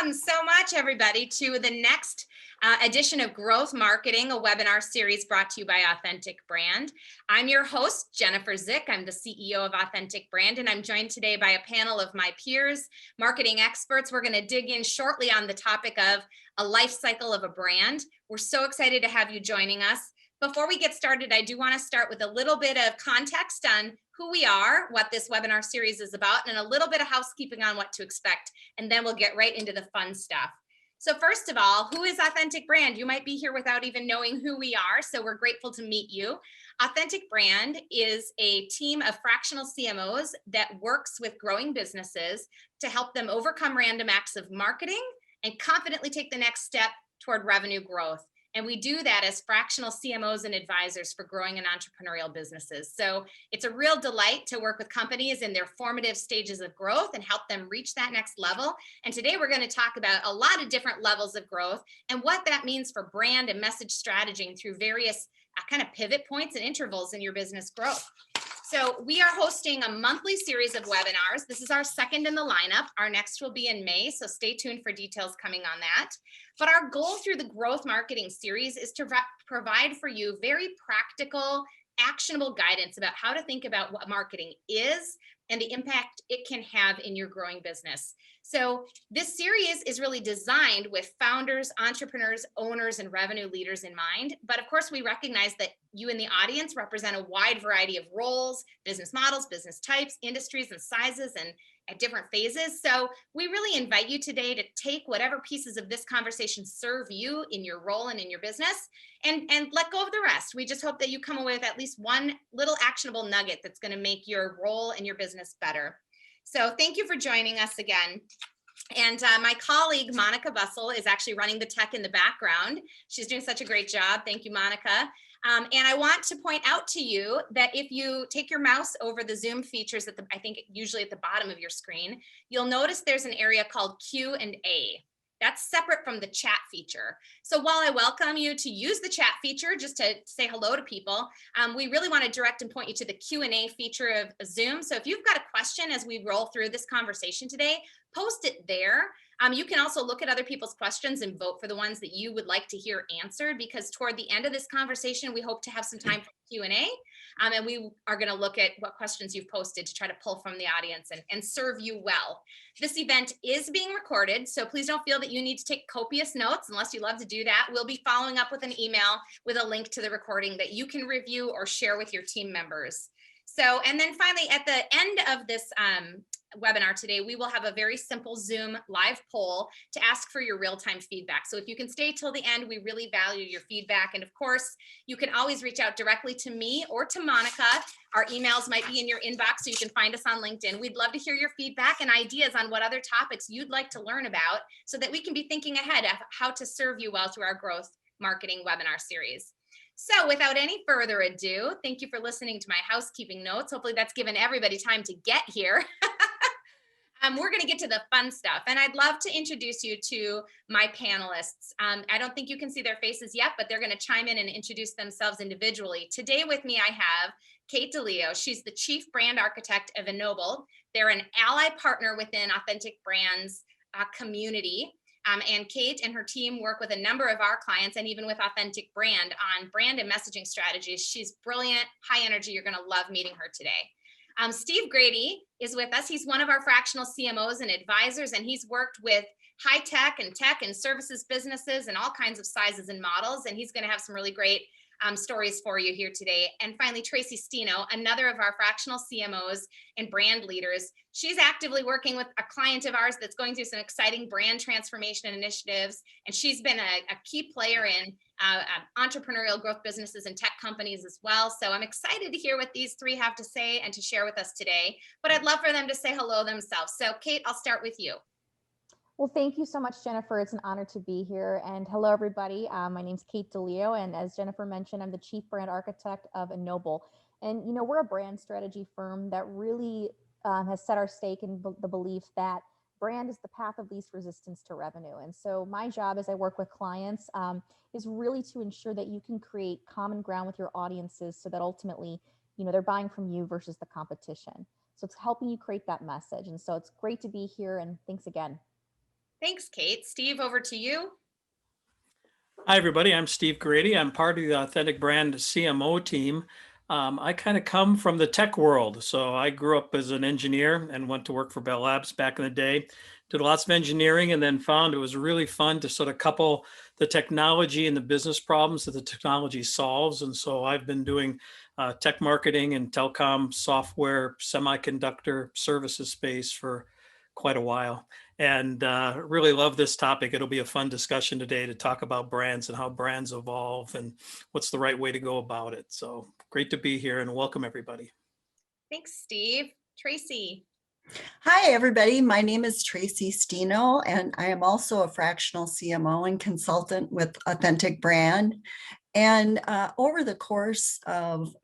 Welcome so much, everybody, to the next edition of Growth Marketing, a webinar series brought to you by Authentic Brand. I'm your host, Jennifer Zick. I'm the CEO of Authentic Brand, and I'm joined today by a panel of my peers, marketing experts. We're going to dig in shortly on the topic of a life cycle of a brand. We're so excited to have you joining us. Before we get started, I do want to start with a little bit of context on who we are, what this webinar series is about, and a little bit of housekeeping on what to expect. And then we'll get right into the fun stuff. So first of all, who is Authentic Brand? You might be here without even knowing who we are, so we're grateful to meet you. Authentic Brand is a team of fractional CMOs that works with growing businesses to help them overcome random acts of marketing and confidently take the next step toward revenue growth. And we do that as fractional CMOs and advisors for growing and entrepreneurial businesses. So it's a real delight to work with companies in their formative stages of growth and help them reach that next level. And today we're going to talk about a lot of different levels of growth and what that means for brand and message strategy through various kind of pivot points and intervals in your business growth. So we are hosting a monthly series of webinars. This is our second in the lineup. Our next will be in May, so stay tuned for details coming on that. But our goal through the Growth Marketing series is to provide for you very practical, actionable guidance about how to think about what marketing is and the impact it can have in your growing business. So this series is really designed with founders, entrepreneurs, owners, and revenue leaders in mind. But of course, we recognize that you in the audience represent a wide variety of roles, business models, business types, industries, and sizes, and at different phases. So we really invite you today to take whatever pieces of this conversation serve you in your role and in your business and let go of the rest. We just hope that you come away with at least one little actionable nugget that's going to make your role and your business better. So thank you for joining us again. And my colleague, Monica Bussell, is actually running the tech in the background. She's doing such a great job. Thank you, Monica. And I want to point out to you that if you take your mouse over the Zoom features at I think usually at the bottom of your screen, you'll notice there's an area called Q&A. That's separate from the chat feature. So while I welcome you to use the chat feature just to say hello to people, we really want to direct and point you to the Q&A feature of Zoom. So if you've got a question as we roll through this conversation today, post it there. You can also look at other people's questions and vote for the ones that you would like to hear answered, because toward the end of this conversation, we hope to have some time for Q&A. And we are going to look at what questions you've posted to try to pull from the audience and serve you well. This event is being recorded, so please don't feel that you need to take copious notes unless you love to do that. We'll be following up with an email with a link to the recording that you can review or share with your team members. So, and then finally, at the end of this webinar today, we will have a very simple Zoom live poll to ask for your real-time feedback. So if you can stay till the end, we really value your feedback. And of course, you can always reach out directly to me or to Monica. Our emails might be in your inbox, so you can find us on LinkedIn. We'd love to hear your feedback and ideas on what other topics you'd like to learn about so that we can be thinking ahead of how to serve you well through our growth marketing webinar series. So without any further ado, thank you for listening to my housekeeping notes. Hopefully that's given everybody time to get here. We're going to get to the fun stuff, and I'd love to introduce you to my panelists. I don't think you can see their faces yet, but they're going to chime in and introduce themselves individually. Today with me, I have Kate DeLeo. She's the Chief Brand Architect of Ennobled. They're an ally partner within Authentic Brand's community. And Kate and her team work with a number of our clients and even with Authentic Brand on brand and messaging strategies. She's brilliant, high energy. You're going to love meeting her today. Steve Grady is with us. He's one of our fractional CMOs and advisors, and he's worked with high tech and services businesses and all kinds of sizes and models. And he's going to have some really great stories for you here today. And finally, Tracy Steno, another of our fractional CMOs and brand leaders. She's actively working with a client of ours that's going through some exciting brand transformation initiatives. And she's been a key player in entrepreneurial growth businesses and tech companies as well. So I'm excited to hear what these three have to say and to share with us today. But I'd love for them to say hello themselves. So Kate, I'll start with you. Well, thank you so much, Jennifer. It's an honor to be here. And hello, everybody. My name's Kate DeLeo. And as Jennifer mentioned, I'm the Chief Brand Architect of Ennobled. And, you know, we're a brand strategy firm that really has set our stake in the belief that brand is the path of least resistance to revenue. And so my job as I work with clients is really to ensure that you can create common ground with your audiences so that ultimately, you know, they're buying from you versus the competition. So it's helping you create that message. And so it's great to be here. And thanks again. Thanks, Kate. Steve, over to you. Hi, everybody. I'm Steve Grady. I'm part of the Authentic Brand CMO team. I kind of come from the tech world. So I grew up as an engineer and went to work for Bell Labs back in the day. Did lots of engineering and then found it was really fun to sort of couple the technology and the business problems that the technology solves. And so I've been doing tech marketing and telecom software, semiconductor services space for quite a while. And really love this topic. It'll be a fun discussion today to talk about brands and how brands evolve and what's the right way to go about it. So great to be here and welcome everybody. Thanks, Steve. Tracy. Hi, everybody. My name is Tracy Steno, and I am also a fractional CMO and consultant with Authentic Brand. And over the course of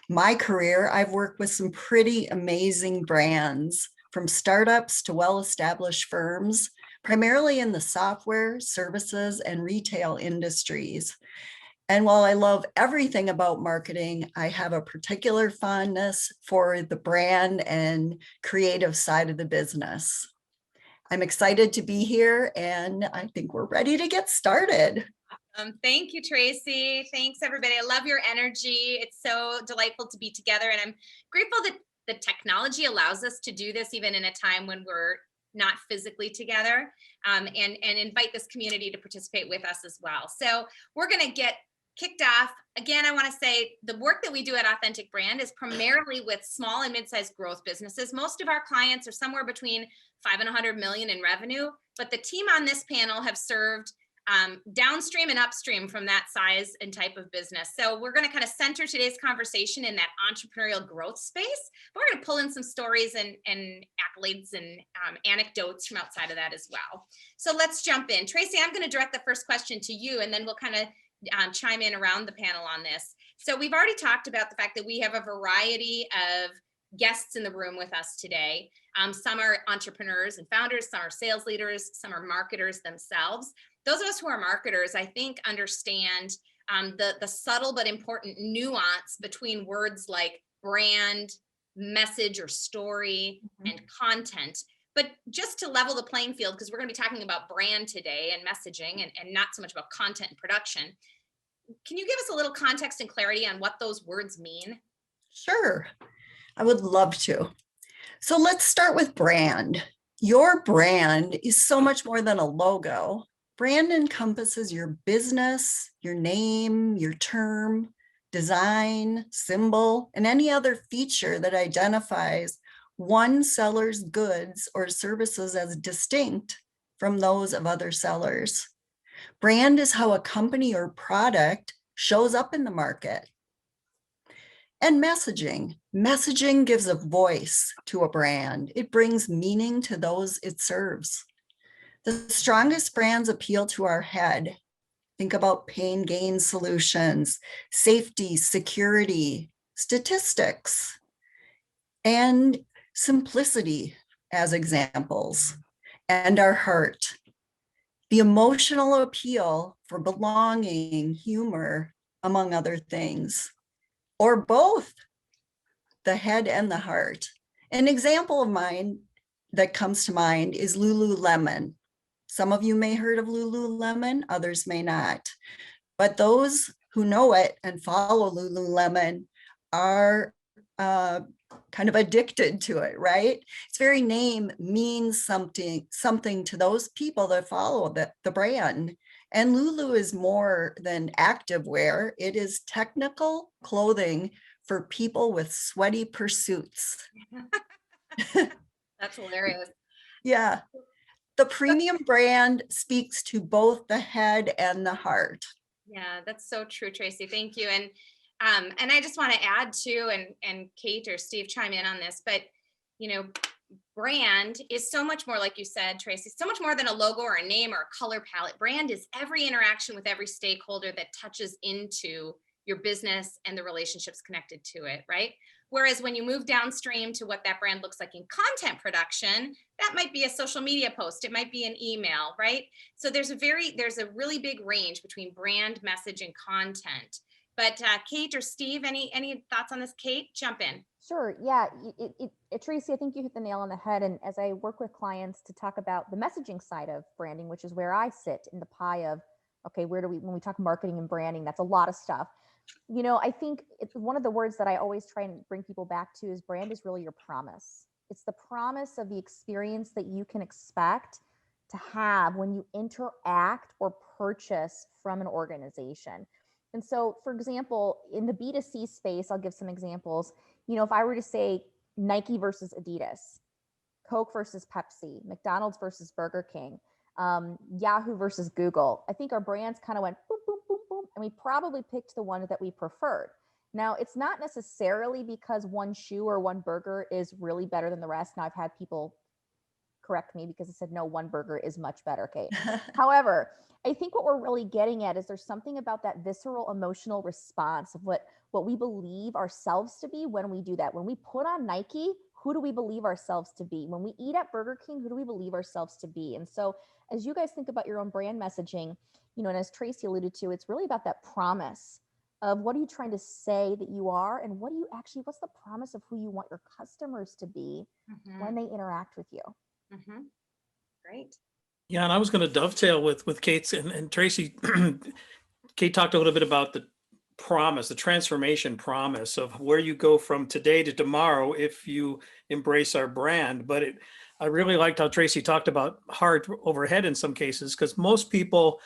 my career, I've worked with some pretty amazing brands, from startups to well-established firms, primarily in the software, services, and retail industries. And while I love everything about marketing, I have a particular fondness for the brand and creative side of the business. I'm excited to be here, and I think we're ready to get started. Thank you, Tracy. Thanks, everybody. I love your energy. It's so delightful to be together, and I'm grateful that the technology allows us to do this even in a time when we're not physically together, and invite this community to participate with us as well. So we're going to get kicked off. Again, I want to say the work that we do at Authentic Brand is primarily with small and mid-sized growth businesses. Most of our clients are somewhere between 5 and 100 million in revenue, but the team on this panel have served downstream and upstream from that size and type of business. So we're going to kind of center today's conversation in that entrepreneurial growth space. But we're going to pull in some stories and accolades and anecdotes from outside of that as well. So let's jump in. Tracy, I'm going to direct the first question to you, and then we'll kind of chime in around the panel on this. So we've already talked about the fact that we have a variety of guests in the room with us today. Some are entrepreneurs and founders, some are sales leaders, some are marketers themselves. Those of us who are marketers, I think, understand the subtle but important nuance between words like brand, message or story, and content. But just to level the playing field, because we're going to be talking about brand today and messaging and not so much about content and production. Can you give us a little context and clarity on what those words mean? Sure, I would love to. So let's start with brand. Your brand is so much more than a logo. Brand encompasses your business, your name, your term, design, symbol, and any other feature that identifies one seller's goods or services as distinct from those of other sellers. Brand is how a company or product shows up in the market. And messaging. Messaging gives a voice to a brand. It brings meaning to those it serves. The strongest brands appeal to our head. Think about pain gain solutions, safety, security, statistics, and simplicity as examples, and our heart. The emotional appeal for belonging, humor, among other things, or both, the head and the heart. An example of mine that comes to mind is Lululemon. Some of you may have heard of Lululemon, others may not. But those who know it and follow Lululemon are kind of addicted to it, right? Its very name means something to those people that follow the brand. And Lulu is more than activewear. It is technical clothing for people with sweaty pursuits. That's hilarious. Yeah. The premium brand speaks to both the head and the heart. Yeah, that's so true, Tracy. Thank you. And I just want to add too, and Kate or Steve chime in on this, but brand is so much more, like you said, Tracy, so much more than a logo or a name or a color palette. Brand is every interaction with every stakeholder that touches into your business and the relationships connected to it, right? Whereas when you move downstream to what that brand looks like in content production, that might be a social media post, it might be an email, right? So there's a really big range between brand, message, and content. But Kate or Steve, any thoughts on this? Kate, jump in. Sure. Yeah. Tracy, I think you hit the nail on the head. And as I work with clients to talk about the messaging side of branding, which is where I sit in the pie of, okay, when we talk marketing and branding, that's a lot of stuff. I think it's one of the words that I always try and bring people back to is brand is really your promise. It's the promise of the experience that you can expect to have when you interact or purchase from an organization. And so, for example, in the B2C space, I'll give some examples. If I were to say Nike versus Adidas, Coke versus Pepsi, McDonald's versus Burger King, Yahoo versus Google, I think our brands kind of went boom, boom, boom, boom, and we probably picked the one that we preferred. Now, it's not necessarily because one shoe or one burger is really better than the rest. Now, I've had people correct me because I said, no, one burger is much better, Kate. However, I think what we're really getting at is there's something about that visceral emotional response of what we believe ourselves to be when we do that. When we put on Nike, who do we believe ourselves to be? When we eat at Burger King, who do we believe ourselves to be? And so as you guys think about your own brand messaging, and as Tracy alluded to, it's really about that promise of what are you trying to say that you are, and what's the promise of who you want your customers to be when they interact with you? Great. Yeah, and I was going to dovetail with Kate's and Tracy. Kate talked a little bit about the promise, the transformation promise of where you go from today to tomorrow if you embrace our brand. But I really liked how Tracy talked about heart over head in some cases, because most people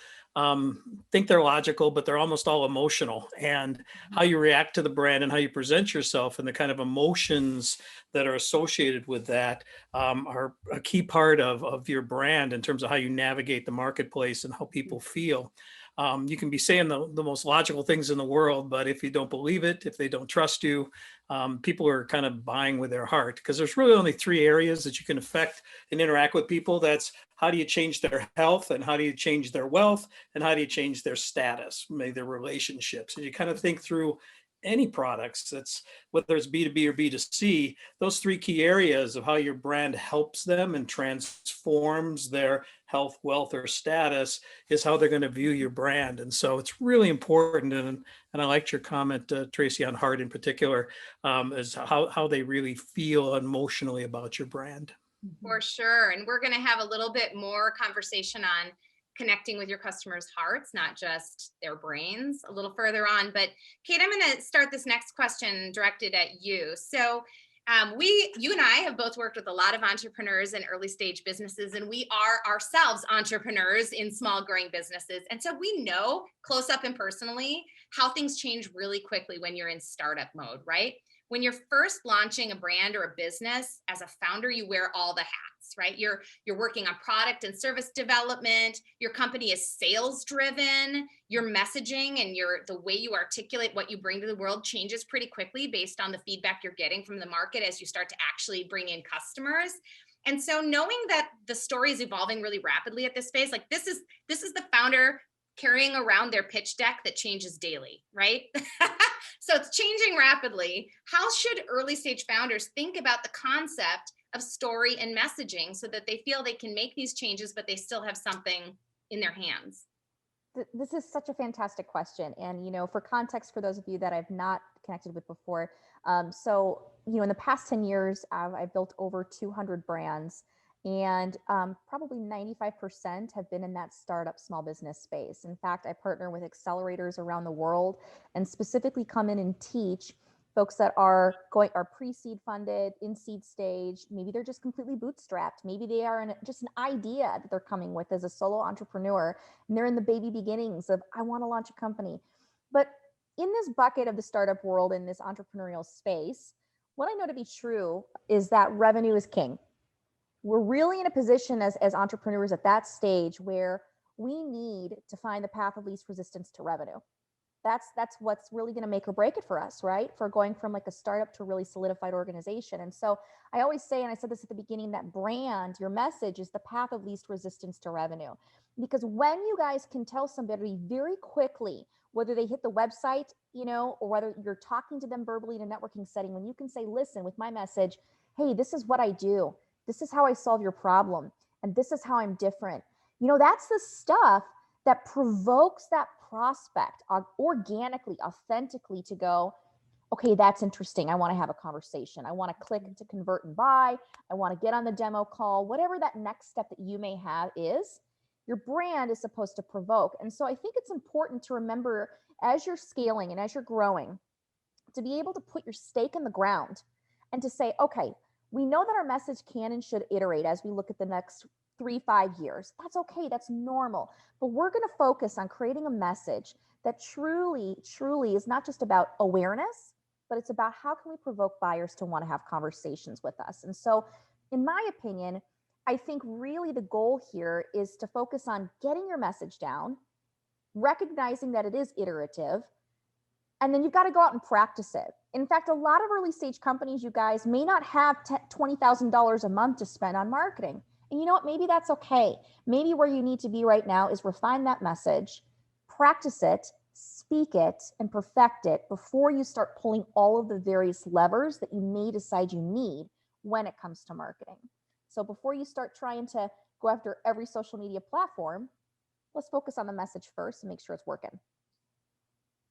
think they're logical, but they're almost all emotional. And how you react to the brand and how you present yourself and the kind of emotions that are associated with that are a key part of your brand in terms of how you navigate the marketplace and how people feel. You can be saying the most logical things in the world, but if you don't believe it, if they don't trust you, people are kind of buying with their heart, because there's really only three areas that you can affect and interact with people. That's how do you change their health, and how do you change their wealth, and how do you change their status, maybe their relationships. And you kind of think through any products, that's whether it's B2B or B2C, those three key areas of how your brand helps them and transforms their health, wealth, or status is how they're going to view your brand. And so it's really important. And I liked your comment, Tracy, on heart in particular, is how they really feel emotionally about your brand. For sure. And we're going to have a little bit more conversation on connecting with your customers' hearts, not just their brains, a little further on. But Kate, I'm going to start this next question directed at you. So you and I have both worked with a lot of entrepreneurs and early stage businesses, and we are ourselves entrepreneurs in small growing businesses. And so we know close up and personally how things change really quickly when you're in startup mode, right? When you're first launching a brand or a business, as a founder, you wear all the hats, right? You're working on product and service development. Your company is sales driven. Your messaging and the way you articulate what you bring to the world changes pretty quickly based on the feedback you're getting from the market as you start to actually bring in customers. And so knowing that the story is evolving really rapidly at this phase, like this is the founder carrying around their pitch deck that changes daily, right? So it's changing rapidly. How should early stage founders think about the concept of story and messaging so that they feel they can make these changes, but they still have something in their hands? This is such a fantastic question. And, for context, for those of you that I've not connected with before, in the past 10 years, I've built over 200 brands, and probably 95% have been in that startup small business space. In fact, I partner with accelerators around the world and specifically come in and teach folks that are pre-seed funded, in seed stage. Maybe they're just completely bootstrapped. Maybe they are just an idea that they're coming with as a solo entrepreneur, and they're in the baby beginnings of, I want to launch a company. But in this bucket of the startup world, in this entrepreneurial space, what I know to be true is that revenue is king. We're really in a position as entrepreneurs at that stage where we need to find the path of least resistance to revenue. That's what's really going to make or break it for us, right? For going from like a startup to a really solidified organization. And so I always say, and I said this at the beginning, that brand, your message is the path of least resistance to revenue. Because when you guys can tell somebody very quickly, whether they hit the website, or whether you're talking to them verbally in a networking setting, when you can say, listen, with my message, hey, this is what I do. This is how I solve your problem. And this is how I'm different. That's the stuff that provokes that prospect organically, authentically to go, okay, that's interesting. I want to have a conversation. I want to click to convert and buy. I want to get on the demo call. Whatever that next step that you may have is, your brand is supposed to provoke. And so I think it's important to remember as you're scaling and as you're growing, to be able to put your stake in the ground and to say, okay, we know that our message can and should iterate as we look at the next 3-5 years. That's okay. That's normal. But we're going to focus on creating a message that truly, truly is not just about awareness, but it's about how can we provoke buyers to want to have conversations with us. And so, in my opinion, I think really the goal here is to focus on getting your message down, recognizing that it is iterative, and then you've got to go out and practice it. In fact, a lot of early stage companies, you guys, may not have $20,000 a month to spend on marketing. And you know what? Maybe that's okay. Maybe where you need to be right now is refine that message, practice it, speak it, and perfect it before you start pulling all of the various levers that you may decide you need when it comes to marketing. So before you start trying to go after every social media platform, let's focus on the message first and make sure it's working.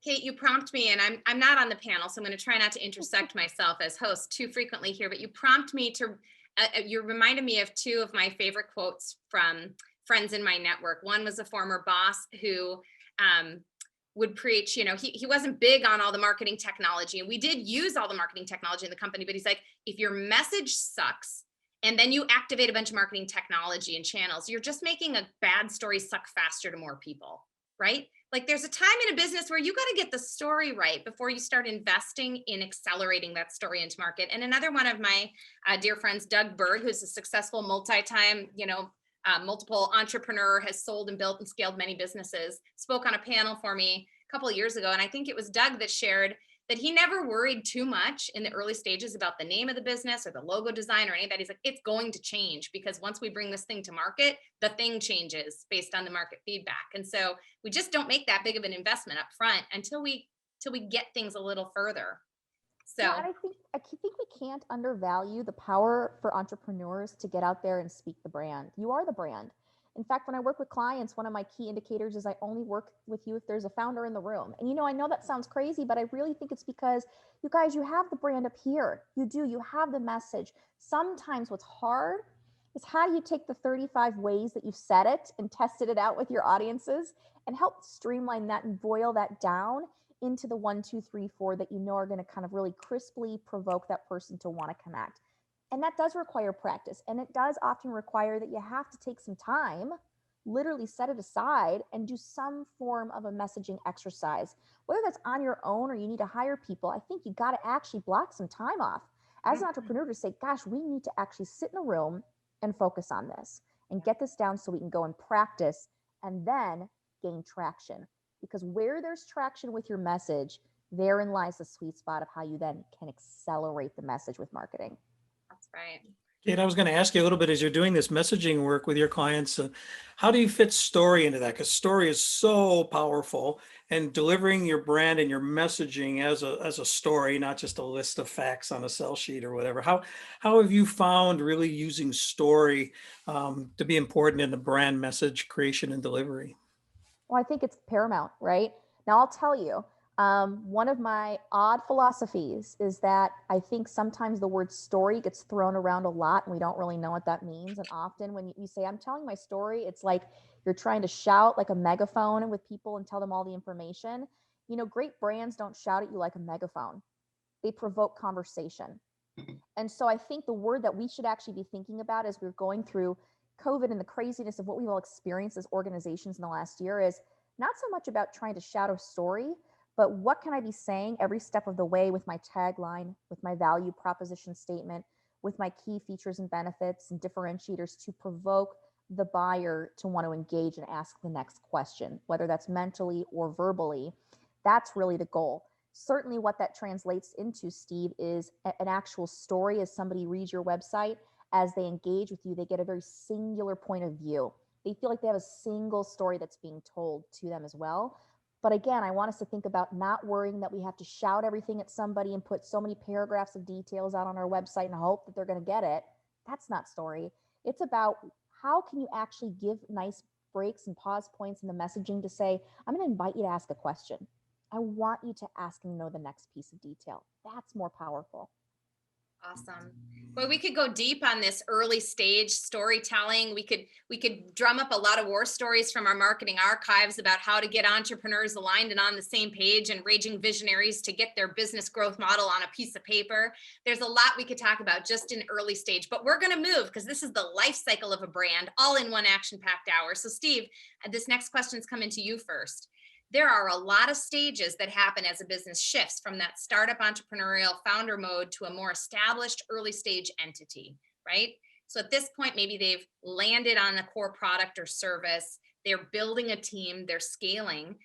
Kate, you prompt me, and I'm not on the panel, so I'm going to try not to intersect myself as host too frequently here, but you prompt me to, you reminded me of two of my favorite quotes from friends in my network. One was a former boss who would preach, you know, he wasn't big on all the marketing technology, and we did use all the marketing technology in the company, but he's like, if your message sucks, and then you activate a bunch of marketing technology and channels, you're just making a bad story suck faster to more people, right? Like there's a time in a business where you got to get the story right before you start investing in accelerating that story into market. And another one of my dear friends, Doug Berg, who's a successful multi-time, multiple entrepreneur, has sold and built and scaled many businesses, spoke on a panel for me a couple of years ago. And I think it was Doug that shared that he never worried too much in the early stages about the name of the business or the logo design or any of that. He's like, it's going to change because once we bring this thing to market, the thing changes based on the market feedback. And so we just don't make that big of an investment up front until we get things a little further. So yeah, and I think we can't undervalue the power for entrepreneurs to get out there and speak the brand. You are the brand. In fact, when I work with clients, one of my key indicators is I only work with you if there's a founder in the room. And I know that sounds crazy, but I really think it's because you guys, you have the brand up here. You have the message. Sometimes what's hard is how do you take the 35 ways that you've said it and tested it out with your audiences and help streamline that and boil that down into the 1, 2, 3, 4 that are going to kind of really crisply provoke that person to want to connect. And that does require practice. And it does often require that you have to take some time, literally set it aside and do some form of a messaging exercise, whether that's on your own or you need to hire people. I think you got to actually block some time off as an entrepreneur to say, gosh, we need to actually sit in a room and focus on this and get this down so we can go and practice and then gain traction. Because where there's traction with your message, therein lies the sweet spot of how you then can accelerate the message with marketing. That's right. Kate, I was going to ask you a little bit as you're doing this messaging work with your clients, how do you fit story into that? Because story is so powerful, and delivering your brand and your messaging as a story, not just a list of facts on a sell sheet or whatever. How have you found really using story to be important in the brand message creation and delivery? Well, I think it's paramount, right? Now, I'll tell you, one of my odd philosophies is that I think sometimes the word story gets thrown around a lot and we don't really know what that means. And often when you say, I'm telling my story, it's like you're trying to shout like a megaphone with people and tell them all the information. Great brands don't shout at you like a megaphone. They provoke conversation. And so I think the word that we should actually be thinking about as we're going through COVID and the craziness of what we've all experienced as organizations in the last year is not so much about trying to shout a story, but what can I be saying every step of the way with my tagline, with my value proposition statement, with my key features and benefits and differentiators to provoke the buyer to want to engage and ask the next question, whether that's mentally or verbally. That's really the goal. Certainly what that translates into, Steve, is an actual story. As somebody reads your website, as they engage with you, they get a very singular point of view. They feel like they have a single story that's being told to them as well. But again, I want us to think about not worrying that we have to shout everything at somebody and put so many paragraphs of details out on our website and hope that they're going to get it. That's not story. It's about how can you actually give nice breaks and pause points in the messaging to say, I'm going to invite you to ask a question. I want you to ask and know the next piece of detail. That's more powerful. Awesome. Well, we could go deep on this early stage storytelling. We could drum up a lot of war stories from our marketing archives about how to get entrepreneurs aligned and on the same page and raging visionaries to get their business growth model on a piece of paper. There's a lot we could talk about just in early stage, but we're going to move because this is the life cycle of a brand, all in one action-packed hour. So Steve, this next question's coming to you first. There are a lot of stages that happen as a business shifts from that startup entrepreneurial founder mode to a more established early stage entity, right? So at this point, maybe they've landed on the core product or service, they're building a team, they're scaling.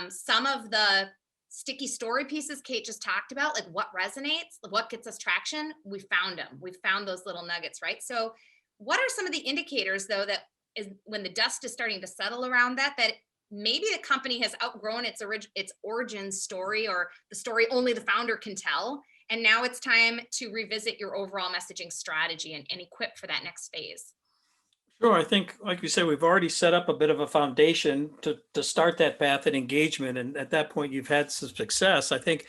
Some of the sticky story pieces Kate just talked about, like what resonates, what gets us traction, we found them. We found those little nuggets, right? So what are some of the indicators though, that is when the dust is starting to settle around that maybe the company has outgrown its origin story, or the story only the founder can tell, and now it's time to revisit your overall messaging strategy and equip for that next phase? Sure. I think, like you said, we've already set up a bit of a foundation to start that path and engagement. And at that point, you've had some success. I think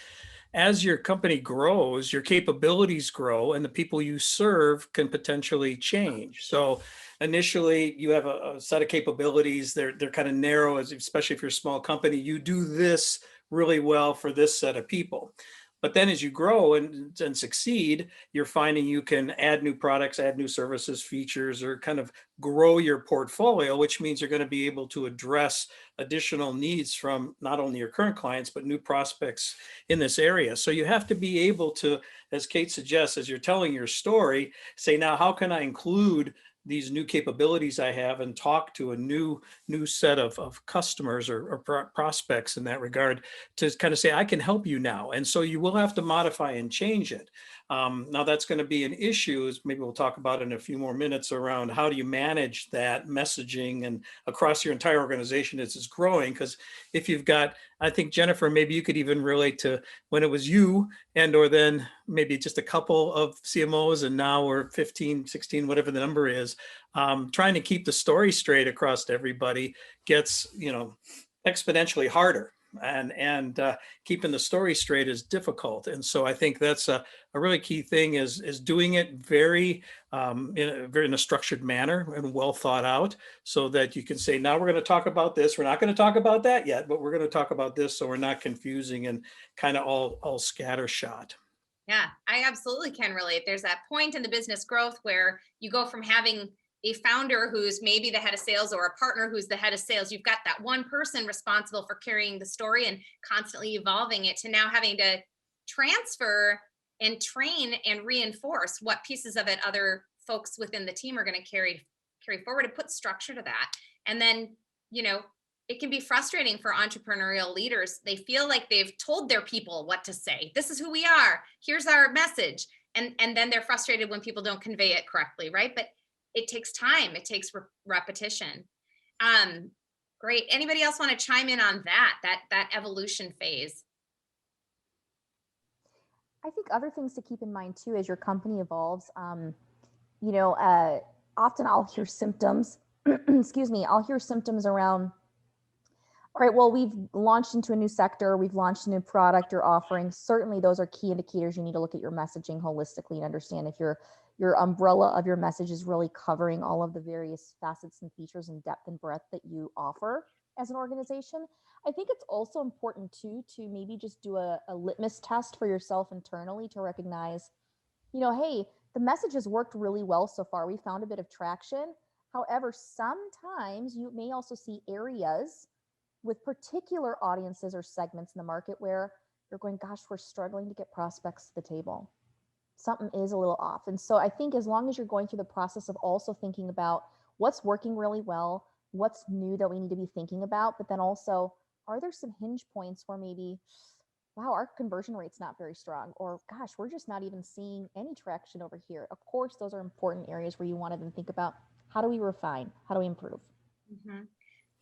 as your company grows, your capabilities grow and the people you serve can potentially change. So initially you have a set of capabilities. They're kind of narrow, especially if you're a small company. You do this really well for this set of people. But then as you grow and succeed, you're finding you can add new products, add new services, features, or kind of grow your portfolio, which means you're going to be able to address additional needs from not only your current clients, but new prospects in this area. So you have to be able to, as Kate suggests, as you're telling your story, say, now, how can I include these new capabilities I have and talk to a new set of customers or prospects in that regard, to kind of say, I can help you now. And so you will have to modify and change it. Now that's going to be an issue, as maybe we'll talk about in a few more minutes, around how do you manage that messaging and across your entire organization as it's growing. Because if you've got, I think, Jennifer, maybe you could even relate to when it was you or then maybe just a couple of CMOs and now we're 15, 16, whatever the number is, trying to keep the story straight across to everybody gets, exponentially harder. And keeping the story straight is difficult. And so I think that's a really key thing is doing it very in a structured manner and well thought out, so that you can say, now we're going to talk about this. We're not going to talk about that yet, but we're going to talk about this, so we're not confusing and kind of all scattershot. Yeah, I absolutely can relate. There's that point in the business growth where you go from having a founder who's maybe the head of sales or a partner who's the head of sales. You've got that one person responsible for carrying the story and constantly evolving it, to now having to transfer and train and reinforce what pieces of it other folks within the team are going to carry forward, and put structure to that. And then, it can be frustrating for entrepreneurial leaders. They feel like they've told their people what to say. This is who we are. Here's our message. And then they're frustrated when people don't convey it correctly, right? But it takes time. It takes repetition. Great. Anybody else want to chime in on that evolution phase? I think other things to keep in mind too, as your company evolves, often I'll hear symptoms, excuse me, I'll hear symptoms around, all right, well, we've launched into a new sector, we've launched a new product or offering. Certainly those are key indicators. You need to look at your messaging holistically and understand if your umbrella of your message is really covering all of the various facets and features and depth and breadth that you offer as an organization. I think it's also important too, to maybe just do a litmus test for yourself internally to recognize, hey, the message has worked really well so far. We found a bit of traction. However, sometimes you may also see areas with particular audiences or segments in the market where you're going, gosh, we're struggling to get prospects to the table. Something is a little off. And so I think as long as you're going through the process of also thinking about what's working really well, what's new that we need to be thinking about, but then also, are there some hinge points where maybe, wow, our conversion rate's not very strong, or gosh, we're just not even seeing any traction over here. Of course, those are important areas where you want to then think about, how do we refine? How do we improve? Mm-hmm.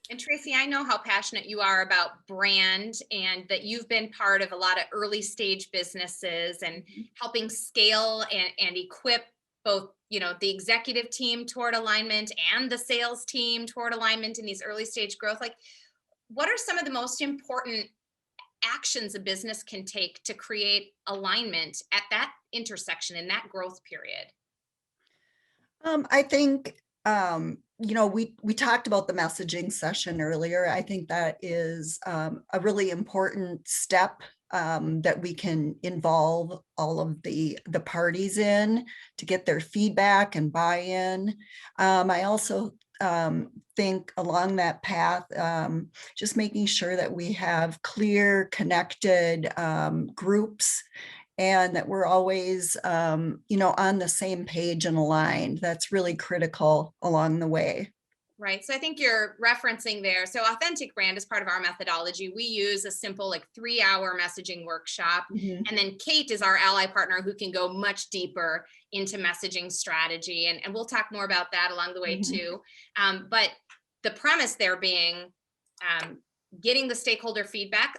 And Tracy, I know how passionate you are about brand, and that you've been part of a lot of early stage businesses and helping scale and equip both the executive team toward alignment and the sales team toward alignment in these early stage growth? Like, what are some of the most important actions a business can take to create alignment at that intersection in that growth period? I think, we talked about the messaging session earlier. I think that is a really important step that we can involve all of the parties in to get their feedback and buy-in. I also think along that path, just making sure that we have clear, connected groups, and that we're always, on the same page and aligned. That's really critical along the way. Right. So I think you're referencing there. So Authentic Brand is part of our methodology. We use a simple 3-hour messaging workshop. Mhm. And then Kate is our ally partner who can go much deeper into messaging strategy. And we'll talk more about that along the way too. But the premise there being getting the stakeholder feedback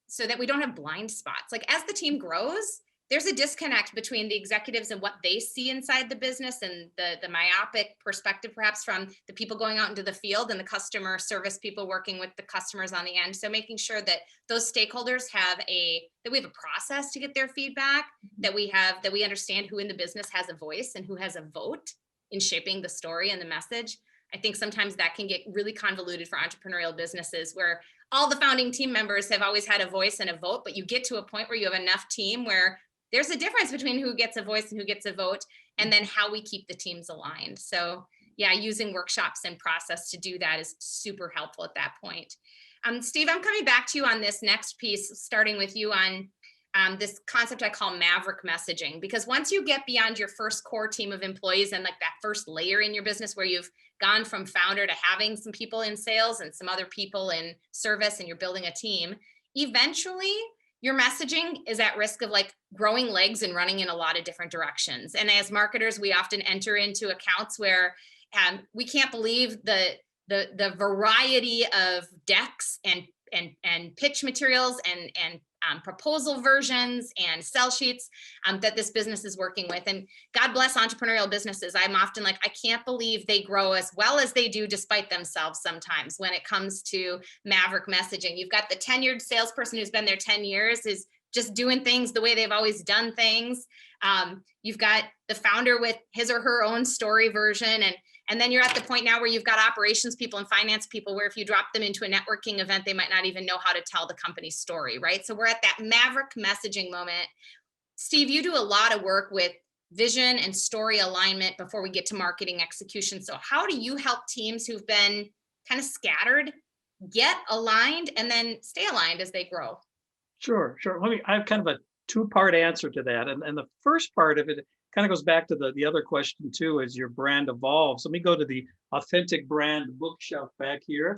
so that we don't have blind spots. Like, as the team grows, there's a disconnect between the executives and what they see inside the business, and the myopic perspective perhaps from the people going out into the field and the customer service people working with the customers on the end. So making sure that those stakeholders that we have a process to get their feedback, that we understand who in the business has a voice and who has a vote in shaping the story and the message. I think sometimes that can get really convoluted for entrepreneurial businesses where all the founding team members have always had a voice and a vote, but you get to a point where you have enough team where there's a difference between who gets a voice and who gets a vote, and then how we keep the teams aligned. So yeah, using workshops and process to do that is super helpful at that point. Steve, I'm coming back to you on this next piece, starting with you on this concept I call maverick messaging, because once you get beyond your first core team of employees and that first layer in your business where you've gone from founder to having some people in sales and some other people in service and you're building a team, eventually your messaging is at risk of growing legs and running in a lot of different directions. And as marketers, we often enter into accounts where we can't believe the variety of decks and pitch materials and proposal versions and sell sheets that this business is working with. And God bless entrepreneurial businesses. I'm often I can't believe they grow as well as they do despite themselves sometimes when it comes to maverick messaging. You've got the tenured salesperson who's been there 10 years, is just doing things the way they've always done things. You've got the founder with his or her own story version. And then you're at the point now where you've got operations people and finance people where if you drop them into a networking event, they might not even know how to tell the company's story, right? So we're at that maverick messaging moment. Steve, you do a lot of work with vision and story alignment before we get to marketing execution. So how do you help teams who've been kind of scattered get aligned and then stay aligned as they grow? Sure. I have kind of a two-part answer to that. And the first part of it kind of goes back to the other question too, as your brand evolves. Let me go to the Authentic Brand bookshelf back here.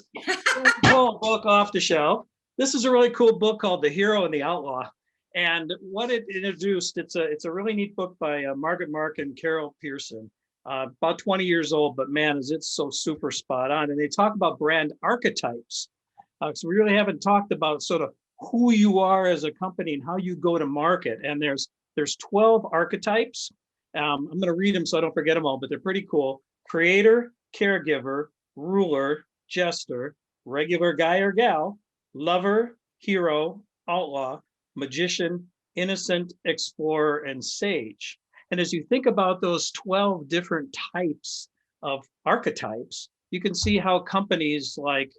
Pull a book off the shelf. This is a really cool book called The Hero and the Outlaw. And what it introduced, it's a really neat book by Margaret Mark and Carol Pearson. About 20 years old, but man, is it so super spot on. And they talk about brand archetypes. So we really haven't talked about sort of who you are as a company and how you go to market. And there's 12 archetypes. I'm going to read them so I don't forget them all, but they're pretty cool. Creator, caregiver, ruler, jester, regular guy or gal, lover, hero, outlaw, magician, innocent, explorer, and sage. And as you think about those 12 different types of archetypes, you can see how companies like,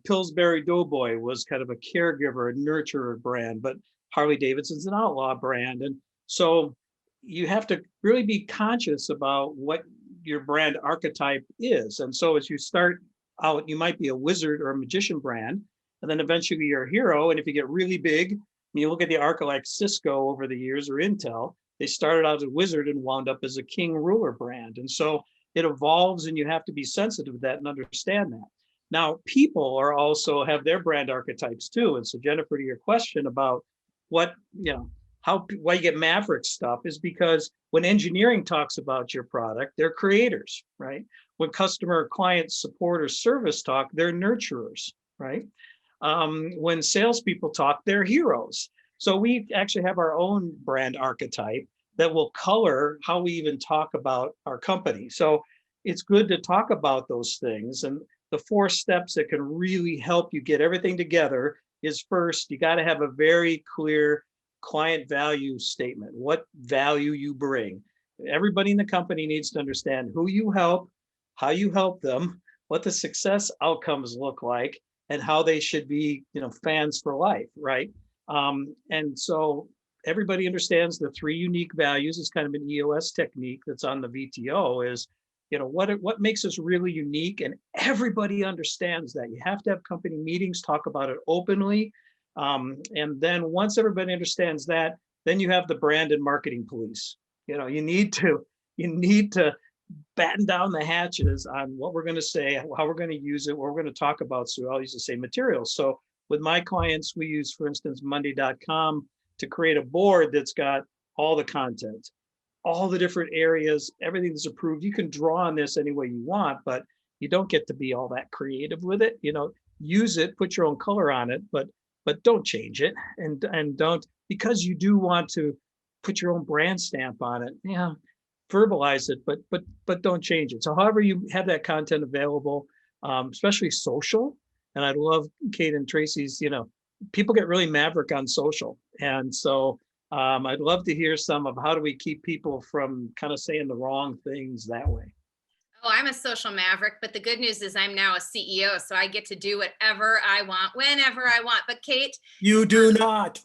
Pillsbury Doughboy was kind of a caregiver, a nurturer brand, but Harley Davidson's an outlaw brand. And so you have to really be conscious about what your brand archetype is. And so as you start out, you might be a wizard or a magician brand, and then eventually you're a hero. And if you get really big, you look at the arc like Cisco over the years or Intel, they started out as a wizard and wound up as a king ruler brand. And so it evolves, and you have to be sensitive to that and understand that. Now, people are also have their brand archetypes too. And so Jennifer, to your question about why you get maverick stuff is because when engineering talks about your product, they're creators, right? When customer, client support or service talk, they're nurturers, right? When salespeople talk, they're heroes. So we actually have our own brand archetype that will color how we even talk about our company. So it's good to talk about those things. And the 4 steps that can really help you get everything together is, first, you got to have a very clear client value statement, what value you bring. Everybody in the company needs to understand who you help, how you help them, what the success outcomes look like, and how they should be, fans for life, right? And so everybody understands the 3 unique values. Is kind of an EOS technique that's on the VTO. Is, what makes us really unique, and everybody understands that. You have to have company meetings, talk about it openly, and then once everybody understands that, then you have the brand and marketing police. You need to batten down the hatches on what we're going to say, how we're going to use it, what we're going to talk about. So I'll use the same materials. So with my clients, we use, for instance, Monday.com to create a board that's got all the content, all the different areas, everything that's approved. You can draw on this any way you want, but you don't get to be all that creative with it. Use it, put your own color on it, but don't change it, and don't, because you do want to put your own brand stamp on it. Yeah, verbalize it, but don't change it. So however you have that content available, especially social. And I love Kate and Tracy's, people get really maverick on social. And so I'd love to hear some of how do we keep people from kind of saying the wrong things that way. Oh, I'm a social maverick, but the good news is I'm now a CEO, so I get to do whatever I want, whenever I want. But Kate, you do not.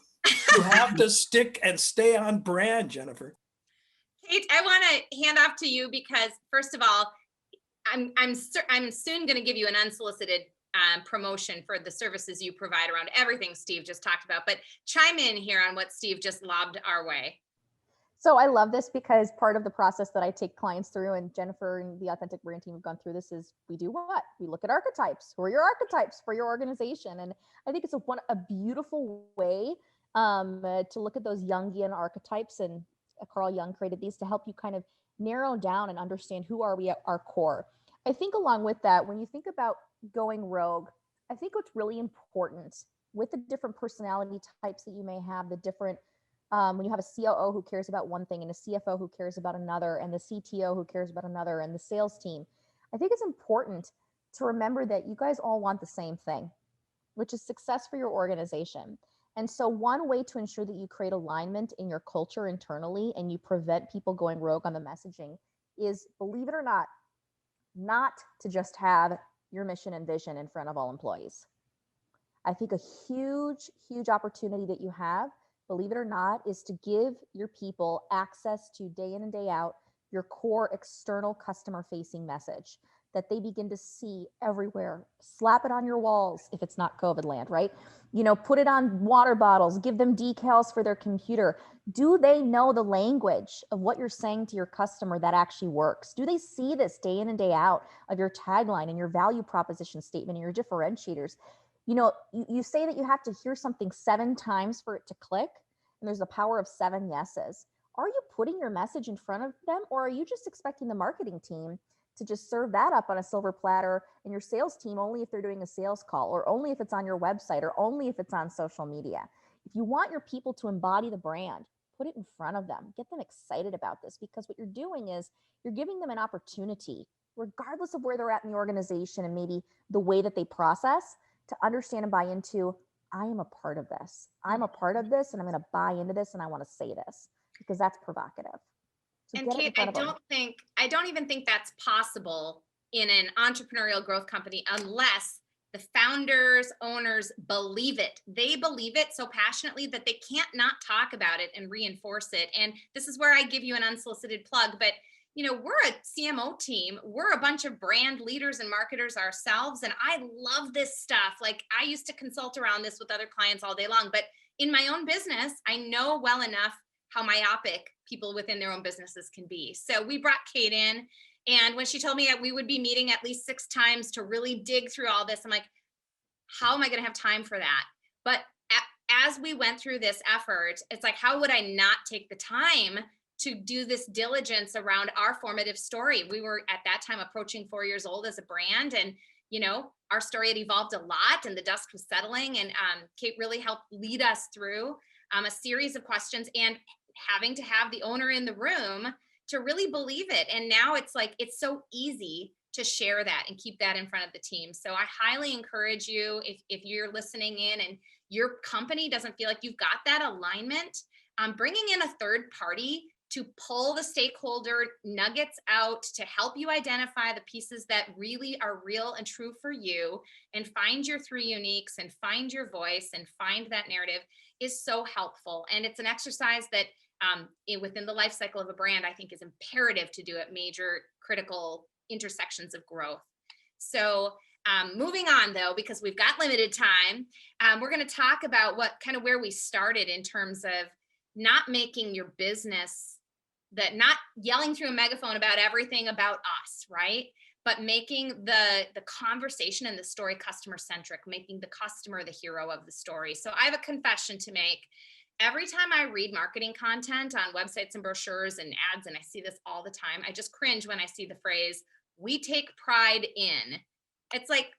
You have to stick and stay on brand, Jennifer. Kate, I want to hand off to you because, first of all, I'm soon going to give you an unsolicited promotion for the services you provide around everything Steve just talked about. But chime in here on what Steve just lobbed our way. So I love this because part of the process that I take clients through, and Jennifer and the Authentic Brand team have gone through this, is we do what? We look at archetypes. Who are your archetypes for your organization? And I think it's a beautiful way to look at those Jungian archetypes, and Carl Jung created these to help you kind of narrow down and understand who are we at our core. I think along with that, when you think about going rogue, I think what's really important with the different personality types that you may have, the different when you have a COO who cares about one thing and a CFO who cares about another and the CTO who cares about another and the sales team, I think it's important to remember that you guys all want the same thing, which is success for your organization. And so one way to ensure that you create alignment in your culture internally and you prevent people going rogue on the messaging is, believe it or not to just have your mission and vision in front of all employees. I think a huge, huge opportunity that you have, believe it or not, is to give your people access to, day in and day out, your core external customer facing message that they begin to see everywhere. Slap it on your walls if it's not COVID land, right? Put it on water bottles, give them decals for their computer. Do they know the language of what you're saying to your customer that actually works? Do they see this day in and day out of your tagline and your value proposition statement and your differentiators? You say that you have to hear something 7 times for it to click, and there's the power of 7 yeses. Are you putting your message in front of them, or are you just expecting the marketing team to just serve that up on a silver platter, and your sales team only if they're doing a sales call, or only if it's on your website, or only if it's on social media? If you want your people to embody the brand, put it in front of them. Get them excited about this, because what you're doing is you're giving them an opportunity, regardless of where they're at in the organization and maybe the way that they process, to understand and buy into, I am a part of this. I'm a part of this, and I'm going to buy into this, and I want to say this because that's provocative. So and Kate, I don't even think that's possible in an entrepreneurial growth company unless the founders, owners believe it. They believe it so passionately that they can't not talk about it and reinforce it. And this is where I give you an unsolicited plug, but we're a CMO team. We're a bunch of brand leaders and marketers ourselves. And I love this stuff. Like, I used to consult around this with other clients all day long, but in my own business, I know well enough how myopic people within their own businesses can be. So we brought Kate in, and when she told me that we would be meeting at least 6 times to really dig through all this, I'm like, how am I going to have time for that? But as we went through this effort, it's like, how would I not take the time to do this diligence around our formative story? We were at that time approaching 4 years old as a brand, and our story had evolved a lot, and the dust was settling, and Kate really helped lead us through a series of questions. And having to have the owner in the room to really believe it. And now it's like, it's so easy to share that and keep that in front of the team. So I highly encourage you, if you're listening in and your company doesn't feel like you've got that alignment, bringing in a third party to pull the stakeholder nuggets out to help you identify the pieces that really are real and true for you, and find your three uniques and find your voice and find that narrative is so helpful. And it's an exercise that within the life cycle of a brand, I think is imperative to do at major critical intersections of growth. So moving on though, because we've got limited time, we're going to talk about where we started in terms of not making your business, that not yelling through a megaphone about everything about us, right? But making the conversation and the story customer centric, making the customer the hero of the story. So I have a confession to make. Every time I read marketing content on websites and brochures and ads, and I see this all the time, I just cringe when I see the phrase, "we take pride in." It's like,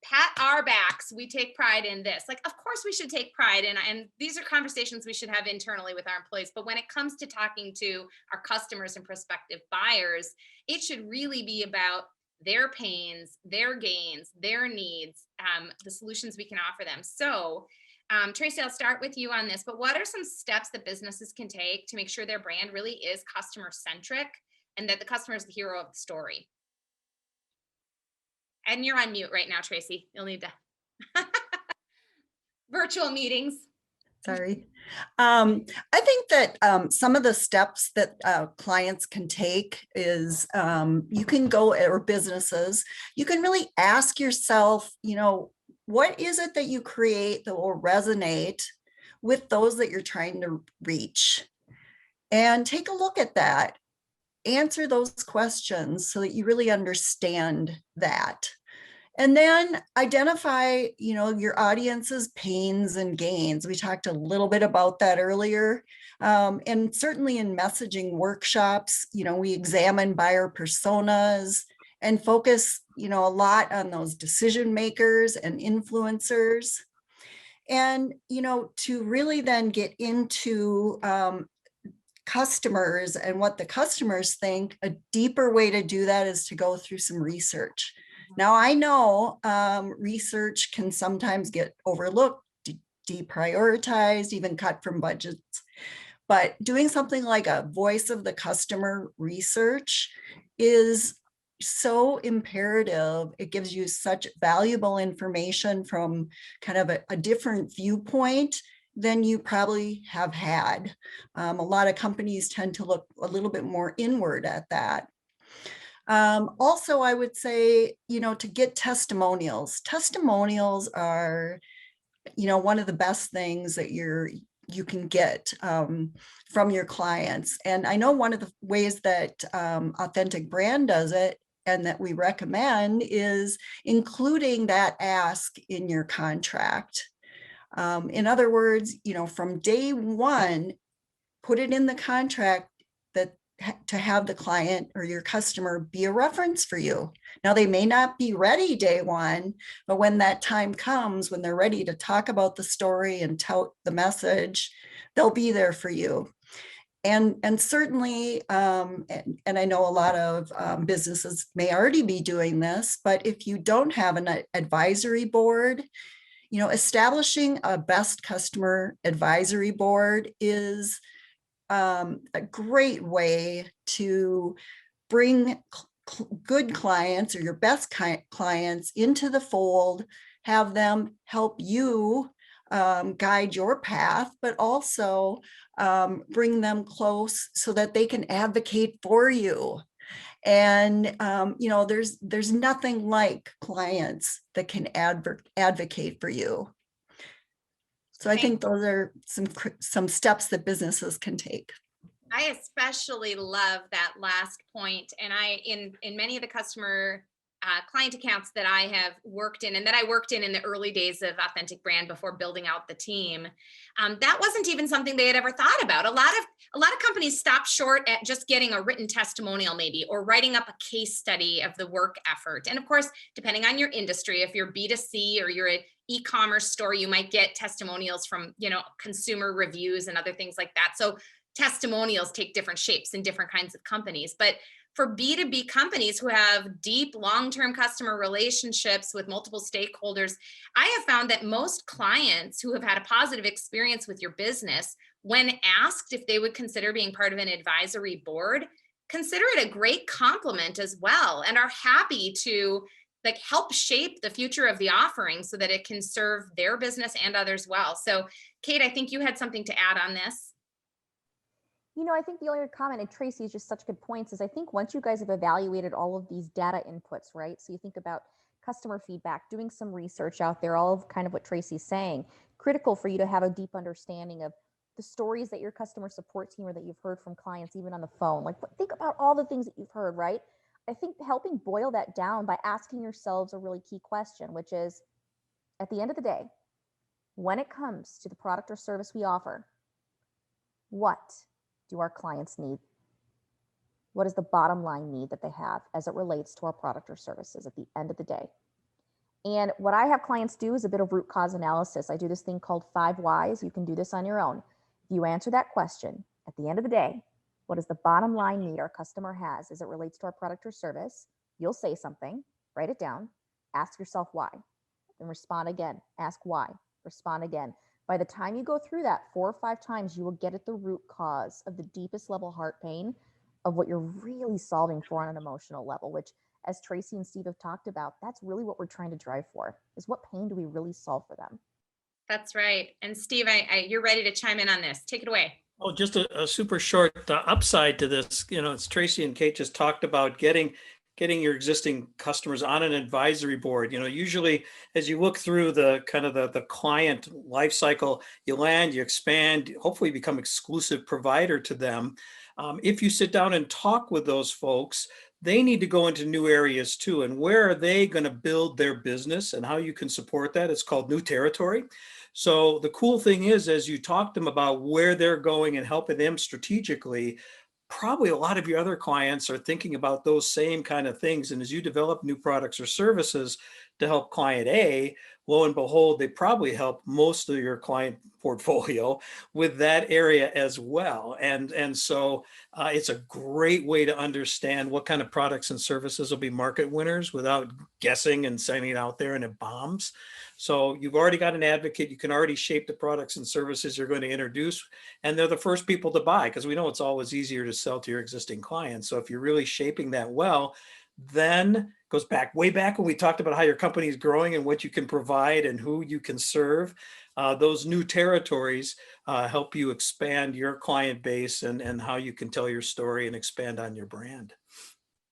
pat our backs, we take pride in this. Like, of course we should take pride in, and these are conversations we should have internally with our employees. But when it comes to talking to our customers and prospective buyers, it should really be about their pains, their gains, their needs, the solutions we can offer them. So Tracy, I'll start with you on this, but what are some steps that businesses can take to make sure their brand really is customer centric and that the customer is the hero of the story? And you're on mute right now, Tracy. You'll need to. Virtual meetings. Sorry. I think that some of the steps that clients can take is you can go, or businesses, you can really ask yourself, what is it that you create that will resonate with those that you're trying to reach? And take a look at that. Answer those questions so that you really understand that. And then identify, your audience's pains and gains. We talked a little bit about that earlier. And certainly in messaging workshops, we examine buyer personas and focus, a lot on those decision makers and influencers. And, to really then get into customers and what the customers think, a deeper way to do that is to go through some research. Now, I know research can sometimes get overlooked, deprioritized, even cut from budgets. But doing something like a voice of the customer research is so imperative. It gives you such valuable information from kind of a different viewpoint than you probably have had. A lot of companies tend to look a little bit more inward at that. Also, I would say, to get testimonials. Testimonials are, one of the best things that you can get from your clients. And I know one of the ways that Authentic Brand does it, and that we recommend, is including that ask in your contract. In other words, from day one, put it in the contract that to have the client or your customer be a reference for you. Now, they may not be ready day one, but when that time comes, when they're ready to talk about the story and tout the message, they'll be there for you. And certainly, and I know a lot of businesses may already be doing this, but if you don't have an advisory board, establishing a best customer advisory board is a great way to bring good clients or your best clients into the fold, have them help you guide your path, but also bring them close so that they can advocate for you. And, there's nothing like clients that can advocate for you. So I think those are some steps that businesses can take. I especially love that last point. And in many of the customer client accounts that I have worked in, and that I worked in the early days of Authentic Brand before building out the team, that wasn't even something they had ever thought about. A lot of companies stop short at just getting a written testimonial, maybe, or writing up a case study of the work effort. And of course, depending on your industry, if you're B2C or you're an e-commerce store, you might get testimonials from, consumer reviews and other things like that. So testimonials take different shapes in different kinds of companies. But for B2B companies who have deep long-term customer relationships with multiple stakeholders, I have found that most clients who have had a positive experience with your business, when asked if they would consider being part of an advisory board, consider it a great compliment as well, and are happy to like help shape the future of the offering so that it can serve their business and others well. So Kate, I think you had something to add on this. I think the only other comment, and Tracy is just such good points, is I think once you guys have evaluated all of these data inputs, right? So you think about customer feedback, doing some research out there, all of kind of what Tracy's saying, critical for you to have a deep understanding of the stories that your customer support team or that you've heard from clients, even on the phone. Like, think about all the things that you've heard, right? I think helping boil that down by asking yourselves a really key question, which is, at the end of the day, when it comes to the product or service we offer, what do our clients need? What is the bottom line need that they have as it relates to our product or services at the end of the day? And what I have clients do is a bit of root cause analysis. I do this thing called 5 whys. You can do this on your own. If you answer that question, at the end of the day, what is the bottom line need our customer has as it relates to our product or service? You'll say something, write it down, ask yourself why, then respond again, ask why, respond again. By the time you go through that 4 or 5 times, you will get at the root cause of the deepest level heart pain of what you're really solving for on an emotional level, which, as Tracy and Steve have talked about, that's really what we're trying to drive for, is what pain do we really solve for them? That's right. And Steve, you're ready to chime in on this. Take it away. Oh, just a super short upside to this. As Tracy and Kate just talked about, getting your existing customers on an advisory board. Usually as you look through the kind of the client life cycle, you land, you expand, hopefully become exclusive provider to them. If you sit down and talk with those folks, they need to go into new areas too. And where are they going to build their business and how you can support that? It's called new territory. So the cool thing is, as you talk to them about where they're going and helping them strategically, probably a lot of your other clients are thinking about those same kind of things. And as you develop new products or services to help client A, lo and behold, they probably help most of your client portfolio with that area as well. And so it's a great way to understand what kind of products and services will be market winners without guessing and sending it out there and it bombs. So you've already got an advocate. You can already shape the products and services you're going to introduce. And they're the first people to buy, because we know it's always easier to sell to your existing clients. So if you're really shaping that well, then goes back way back when we talked about how your company is growing and what you can provide and who you can serve. Those new territories help you expand your client base and how you can tell your story and expand on your brand.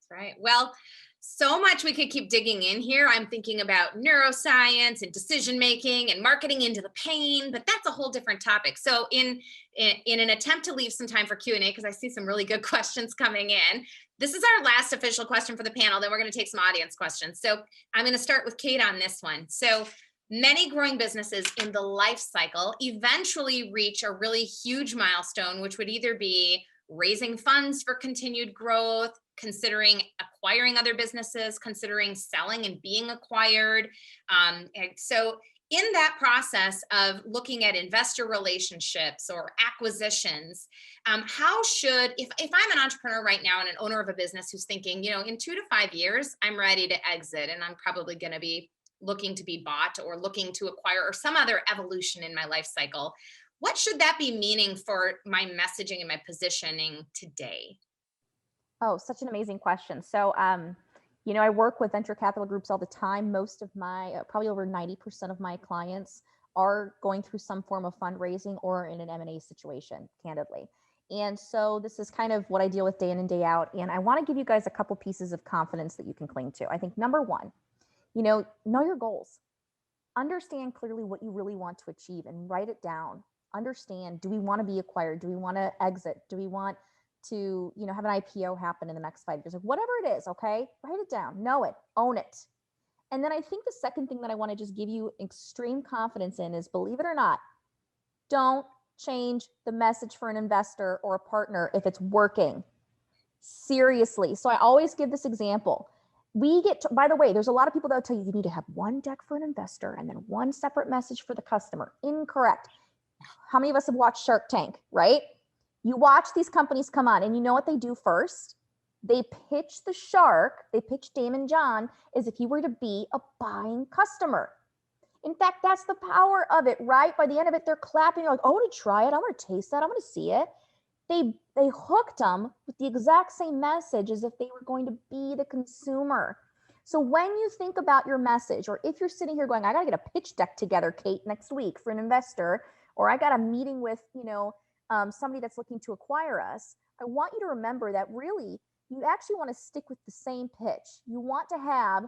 That's right. Well, so much we could keep digging in here. I'm thinking about neuroscience and decision making and marketing into the pain, but that's a whole different topic. So in an attempt to leave some time for Q&A, because I see some really good questions coming in, this is our last official question for the panel. Then we're going to take some audience questions. So I'm going to start with Kate on this one. So many growing businesses in the life cycle eventually reach a really huge milestone, which would either be raising funds for continued growth, considering acquiring other businesses, considering selling and being acquired. And so in that process of looking at investor relationships or acquisitions, how should, if I'm an entrepreneur right now and an owner of a business who's thinking, in 2 to 5 years, I'm ready to exit and I'm probably going to be looking to be bought or looking to acquire or some other evolution in my life cycle, what should that be meaning for my messaging and my positioning today? Oh, such an amazing question. So, I work with venture capital groups all the time. Most of my, probably over 90% of my clients are going through some form of fundraising or in an M&A situation, candidly. And so this is kind of what I deal with day in and day out. And I want to give you guys a couple pieces of confidence that you can cling to. I think number one, know your goals. Understand clearly what you really want to achieve and write it down. Understand, do we want to be acquired? Do we want to exit? Do we want to, have an IPO happen in the next 5 years? Like, whatever it is, okay? Write it down, know it, own it. And then I think the second thing that I want to just give you extreme confidence in is, believe it or not, don't change the message for an investor or a partner if it's working. Seriously. So I always give this example. By the way, there's a lot of people that will tell you you need to have one deck for an investor and then one separate message for the customer. Incorrect. How many of us have watched Shark Tank, right? You watch these companies come on, and you know what they do first? They pitch the shark, they pitch Damon John as if he were to be a buying customer. In fact, that's the power of it, right? By the end of it, they're clapping, like, oh, I want to try it. I want to taste that. I want to see it. They hooked them with the exact same message as if they were going to be the consumer. So when you think about your message, or if you're sitting here going, I got to get a pitch deck together, Kate, next week for an investor, or I got a meeting with, somebody that's looking to acquire us, I want you to remember that really you actually want to stick with the same pitch. You want to have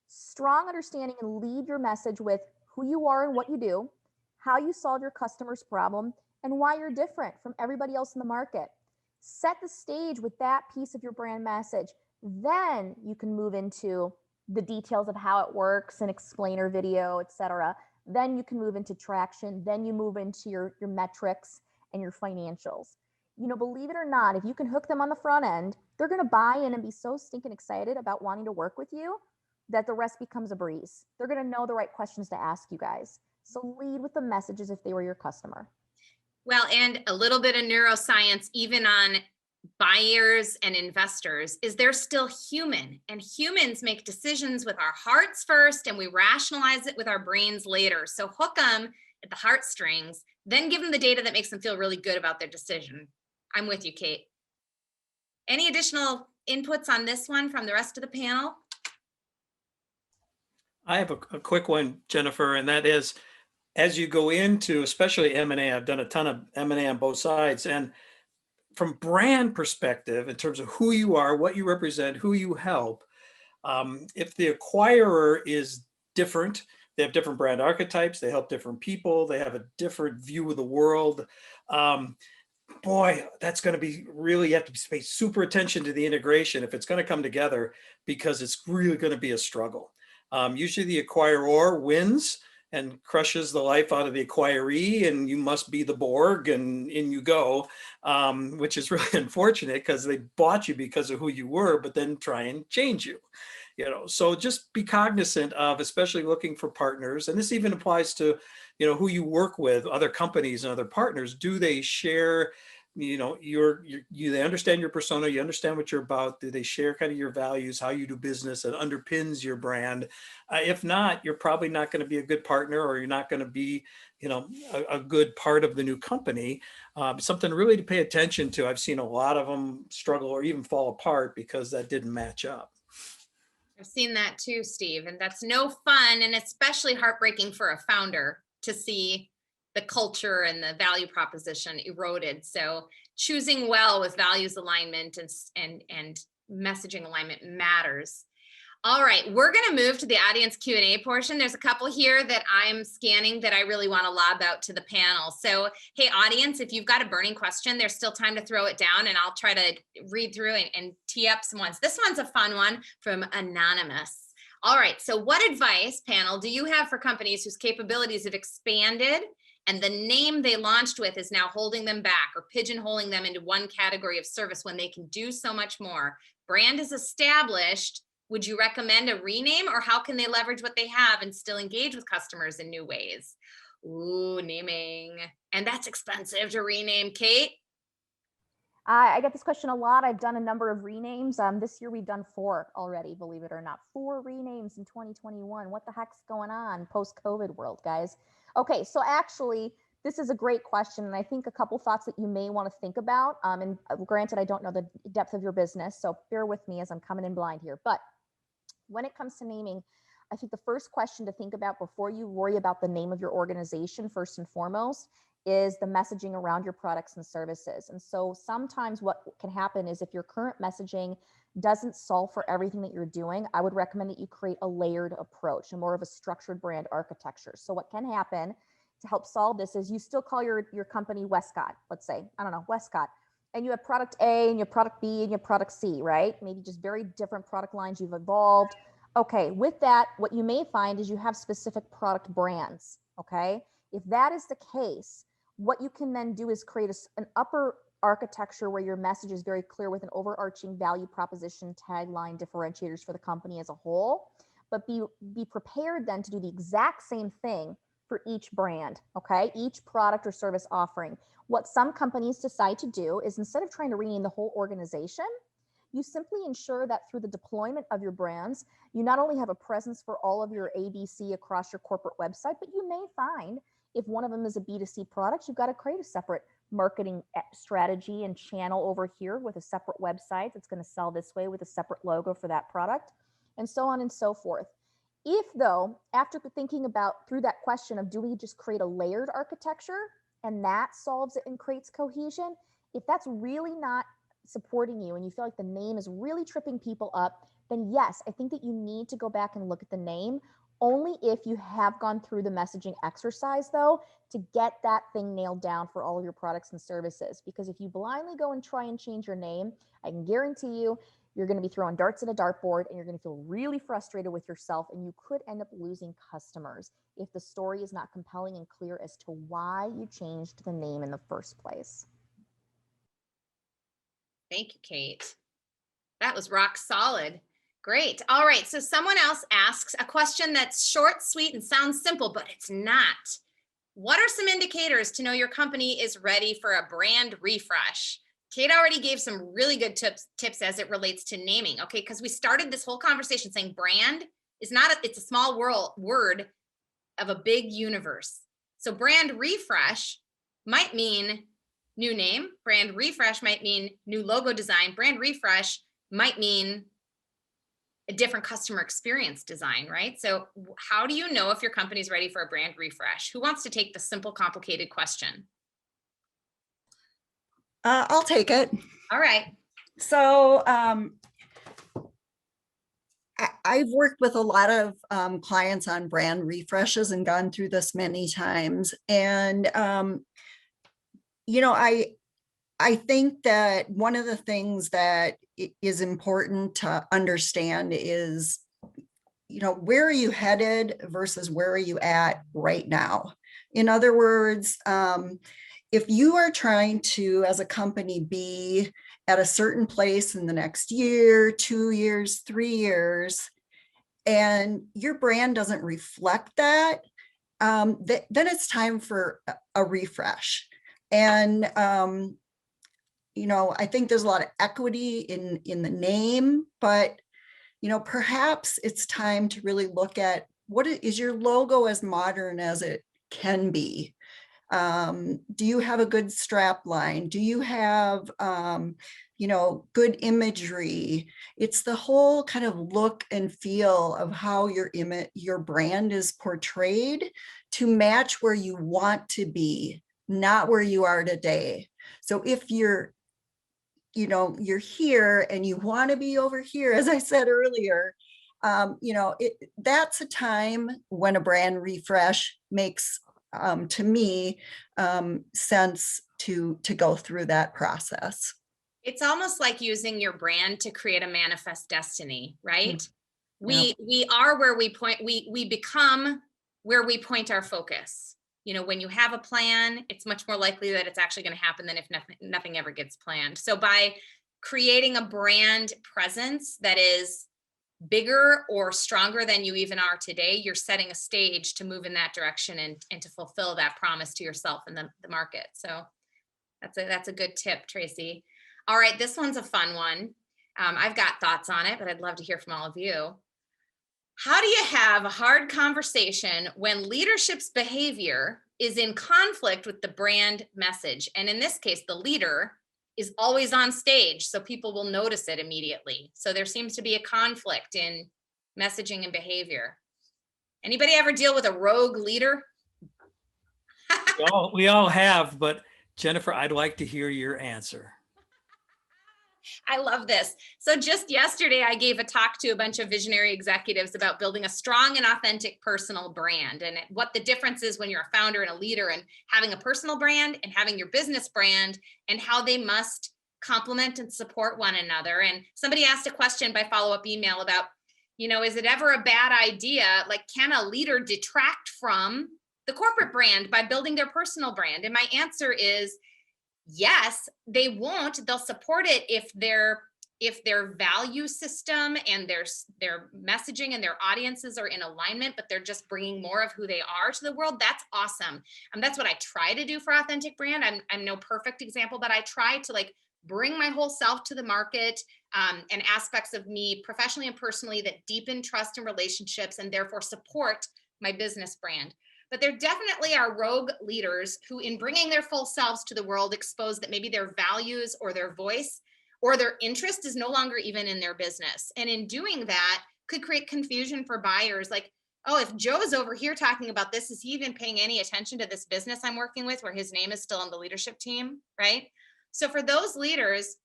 strong understanding and lead your message with who you are and what you do, how you solve your customer's problem, and why you're different from everybody else in the market. Set the stage with that piece of your brand message. Then you can move into the details of how it works, an explainer video, etc. Then you can move into traction. Then you move into your metrics and your financials. Believe it or not, if you can hook them on the front end, they're going to buy in and be so stinking excited about wanting to work with you that the rest becomes a breeze. They're going to know the right questions to ask you guys. So lead with the messages if they were your customer. Well, and a little bit of neuroscience, even on buyers and investors, is they're still human, and humans make decisions with our hearts first, and we rationalize it with our brains later. So hook them at the heartstrings, then give them the data that makes them feel really good about their decision. I'm with you, Kate. Any additional inputs on this one from the rest of the panel? I have a quick one, Jennifer, and that is, as you go into, especially M&A, I've done a ton of M&A on both sides, and from brand perspective, in terms of who you are, what you represent, who you help, if the acquirer is different, they have different brand archetypes, they help different people, they have a different view of the world. Boy, that's going to be really, you have to pay super attention to the integration if it's going to come together, because it's really going to be a struggle. Usually the acquirer wins and crushes the life out of the acquiree, and you must be the Borg, and in you go, which is really unfortunate because they bought you because of who you were, but then try and change you. So just be cognizant of, especially looking for partners, and this even applies to, who you work with, other companies and other partners. Do they share, they understand your persona, you understand what you're about? Do they share kind of your values, how you do business, that underpins your brand? If not, you're probably not going to be a good partner, or you're not going to be, a good part of the new company. Something really to pay attention to. I've seen a lot of them struggle or even fall apart because that didn't match up. I've seen that too, Steve, and that's no fun, and especially heartbreaking for a founder to see the culture and the value proposition eroded. So choosing well with values alignment and messaging alignment matters. All right, we're going to move to the audience Q&A portion. There's a couple here that I'm scanning that I really want to lob out to the panel. So, hey, audience, if you've got a burning question, there's still time to throw it down, and I'll try to read through and tee up some ones. This one's a fun one from Anonymous. All right, so what advice, panel, do you have for companies whose capabilities have expanded and the name they launched with is now holding them back or pigeonholing them into one category of service when they can do so much more? Brand is established. Would you recommend a rename, or how can they leverage what they have and still engage with customers in new ways? Ooh, naming. And that's expensive to rename, Kate. I get this question a lot. I've done a number of renames. This year we've done 4 already, believe it or not. 4 renames in 2021. What the heck's going on post-COVID world, guys? Okay, so actually, this is a great question, and I think a couple thoughts that you may want to think about. And granted, I don't know the depth of your business, so bear with me as I'm coming in blind here. But when it comes to naming, I think the first question to think about before you worry about the name of your organization, first and foremost, is the messaging around your products and services. And so sometimes what can happen is if your current messaging doesn't solve for everything that you're doing, I would recommend that you create a layered approach and more of a structured brand architecture. So what can happen to help solve this is you still call your company Westcott, let's say, I don't know, Westcott. And you have product A and you have product B and you have product C, right? Maybe just very different product lines you've evolved. Okay, with that, what you may find is you have specific product brands, okay? If that is the case, what you can then do is create an upper architecture where your message is very clear with an overarching value proposition, tagline, differentiators for the company as a whole, but be prepared then to do the exact same thing for each brand, okay? Each product or service offering. What some companies decide to do is instead of trying to rename the whole organization, you simply ensure that through the deployment of your brands, you not only have a presence for all of your ABC across your corporate website, but you may find if one of them is a B2C product, you've got to create a separate marketing strategy and channel over here with a separate website that's going to sell this way with a separate logo for that product, and so on and so forth. If though, after thinking about through that question of do we just create a layered architecture and that solves it and creates cohesion, if that's really not supporting you and you feel like the name is really tripping people up, then yes, I think that you need to go back and look at the name, only if you have gone through the messaging exercise though, to get that thing nailed down for all of your products and services. Because if you blindly go and try and change your name, I can guarantee you, you're going to be throwing darts at a dartboard and you're going to feel really frustrated with yourself, and you could end up losing customers if the story is not compelling and clear as to why you changed the name in the first place. Thank you, Kate. That was rock solid. Great. All right. So someone else asks a question that's short, sweet, and sounds simple, but it's not. What are some indicators to know your company is ready for a brand refresh? Kate already gave some really good tips as it relates to naming. Okay, because we started this whole conversation saying brand is not, it's a small word of a big universe. So brand refresh might mean new name. Brand refresh might mean new logo design. Brand refresh might mean a different customer experience design, right? So how do you know if your company's ready for a brand refresh? Who wants to take the simple, complicated question? I'll take it. All right. So I've worked with a lot of clients on brand refreshes and gone through this many times. And, I think that one of the things that is important to understand is, where are you headed versus where are you at right now? In other words, if you are trying to, as a company, be at a certain place in the next year, 2 years, 3 years, and your brand doesn't reflect that, then it's time for a refresh. And, I think there's a lot of equity in the name, but, perhaps it's time to really look at what is your logo as modern as it can be. Do you have a good strap line? Do you have, good imagery? It's the whole kind of look and feel of how your brand is portrayed to match where you want to be, not where you are today. So if you're here and you want to be over here, as I said earlier, that's a time when a brand refresh makes, to me, sense to go through that process. It's almost like using your brand to create a manifest destiny, right? We are where we point, we become where we point our focus. When you have a plan, it's much more likely that it's actually going to happen than if nothing ever gets planned. So by creating a brand presence that is bigger or stronger than you even are today, you're setting a stage to move in that direction and to fulfill that promise to yourself and the market. So that's a good tip, Tracy. All right, this one's a fun one. I've got thoughts on it, but I'd love to hear from all of you. How do you have a hard conversation when leadership's behavior is in conflict with the brand message? And in this case, the leader is always on stage, so people will notice it immediately. So there seems to be a conflict in messaging and behavior. Anybody ever deal with a rogue leader? We all have, but Jennifer, I'd like to hear your answer. I love this. So just yesterday, I gave a talk to a bunch of visionary executives about building a strong and authentic personal brand and what the difference is when you're a founder and a leader and having a personal brand and having your business brand and how they must complement and support one another. And somebody asked a question by follow-up email about, is it ever a bad idea? Like, can a leader detract from the corporate brand by building their personal brand? And my answer is, yes, they won't. They'll support it if if their value system and their messaging and their audiences are in alignment, but they're just bringing more of who they are to the world, that's awesome. That's what I try to do for Authentic Brand. I'm no perfect example, but I try to like bring my whole self to the market, and aspects of me professionally and personally that deepen trust and relationships and therefore support my business brand. But there definitely are rogue leaders who, in bringing their full selves to the world, expose that maybe their values or their voice or their interest is no longer even in their business. And in doing that, could create confusion for buyers. Like, oh, if Joe's over here talking about this, is he even paying any attention to this business I'm working with where his name is still on the leadership team, right? So for those leaders,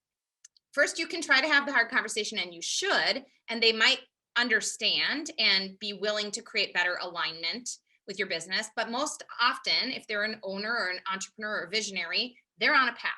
first, you can try to have the hard conversation, and you should, and they might understand and be willing to create better alignment with your business. But most often, if they're an owner or an entrepreneur or visionary, they're on a path.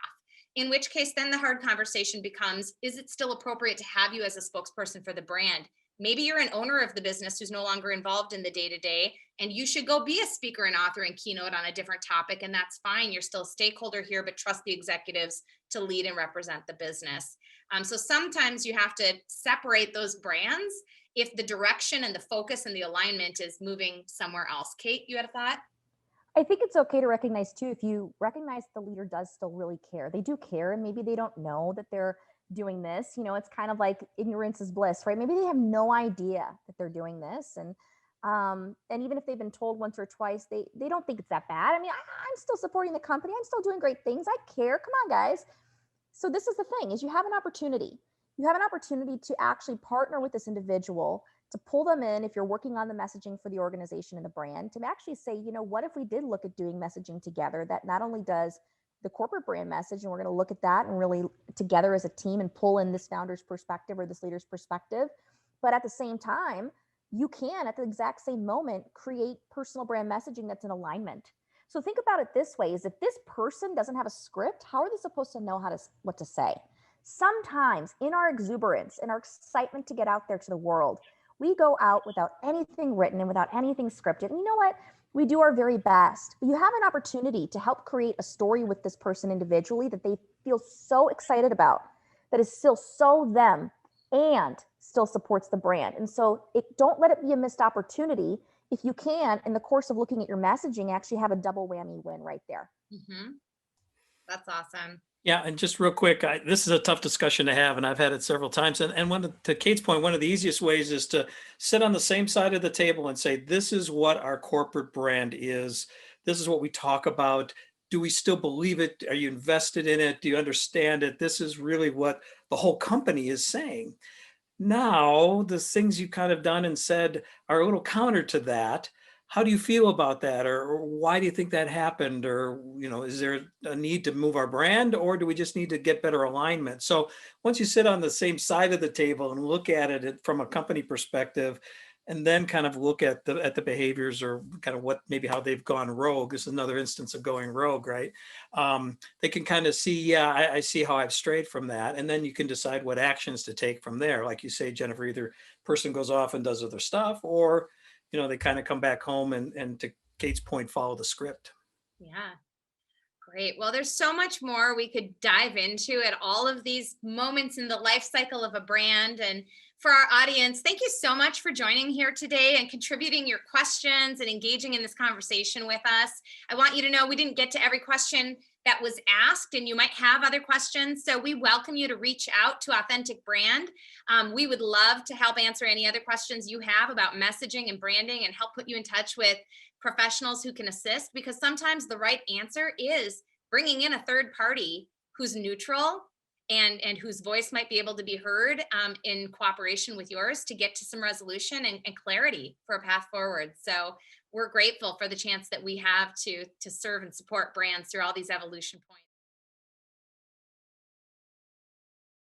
In which case, then the hard conversation becomes, is it still appropriate to have you as a spokesperson for the brand? Maybe you're an owner of the business who's no longer involved in the day-to-day, and you should go be a speaker and author and keynote on a different topic, and that's fine. You're still a stakeholder here, but trust the executives to lead and represent the business. So sometimes you have to separate those brands if the direction and the focus and the alignment is moving somewhere else. Kate, you had a thought? I think it's okay to recognize too, if you recognize the leader does still really care. They do care, and maybe they don't know that they're doing this. It's kind of like ignorance is bliss, right? Maybe they have no idea that they're doing this. And even if they've been told once or twice, they don't think it's that bad. I mean, I'm still supporting the company. I'm still doing great things. I care. Come on, guys. So this is the thing, is you have an opportunity. You have an opportunity to actually partner with this individual, to pull them in if you're working on the messaging for the organization and the brand, to actually say, what if we did look at doing messaging together that not only does the corporate brand message, and we're going to look at that and really together as a team and pull in this founder's perspective or this leader's perspective, but at the same time, you can at the exact same moment create personal brand messaging that's in alignment. So think about it this way, is if this person doesn't have a script, how are they supposed to know what to say? Sometimes in our exuberance and our excitement to get out there to the world, we go out without anything written and without anything scripted. And you know what? We do our very best. But you have an opportunity to help create a story with this person individually that they feel so excited about, that is still so them and still supports the brand. And so don't let it be a missed opportunity. If you can, in the course of looking at your messaging, actually have a double whammy win right there. Mm-hmm. That's awesome. Yeah, and just real quick, this is a tough discussion to have, and I've had it several times. And to Kate's point, one of the easiest ways is to sit on the same side of the table and say, this is what our corporate brand is. This is what we talk about. Do we still believe it? Are you invested in it? Do you understand it? This is really what the whole company is saying. Now, the things you kind of done and said are a little counter to that. How do you feel about that? Or why do you think that happened? Or, is there a need to move our brand, or do we just need to get better alignment? So once you sit on the same side of the table and look at it from a company perspective, and then kind of look at the behaviors or kind of how they've gone rogue, is another instance of going rogue, right? They can kind of see, I see how I've strayed from that. And then you can decide what actions to take from there. Like you say, Jennifer, either person goes off and does other stuff, or they kind of come back home and to Kate's point, follow the script. Yeah. Great. Well, there's so much more we could dive into at all of these moments in the life cycle of a brand. And for our audience, thank you so much for joining here today and contributing your questions and engaging in this conversation with us. I want you to know we didn't get to every question that was asked, and you might have other questions. So we welcome you to reach out to Authentic Brand. We would love to help answer any other questions you have about messaging and branding and help put you in touch with professionals who can assist, because sometimes the right answer is bringing in a third party who's neutral and whose voice might be able to be heard in cooperation with yours to get to some resolution and clarity for a path forward. So we're grateful for the chance that we have to serve and support brands through all these evolution points.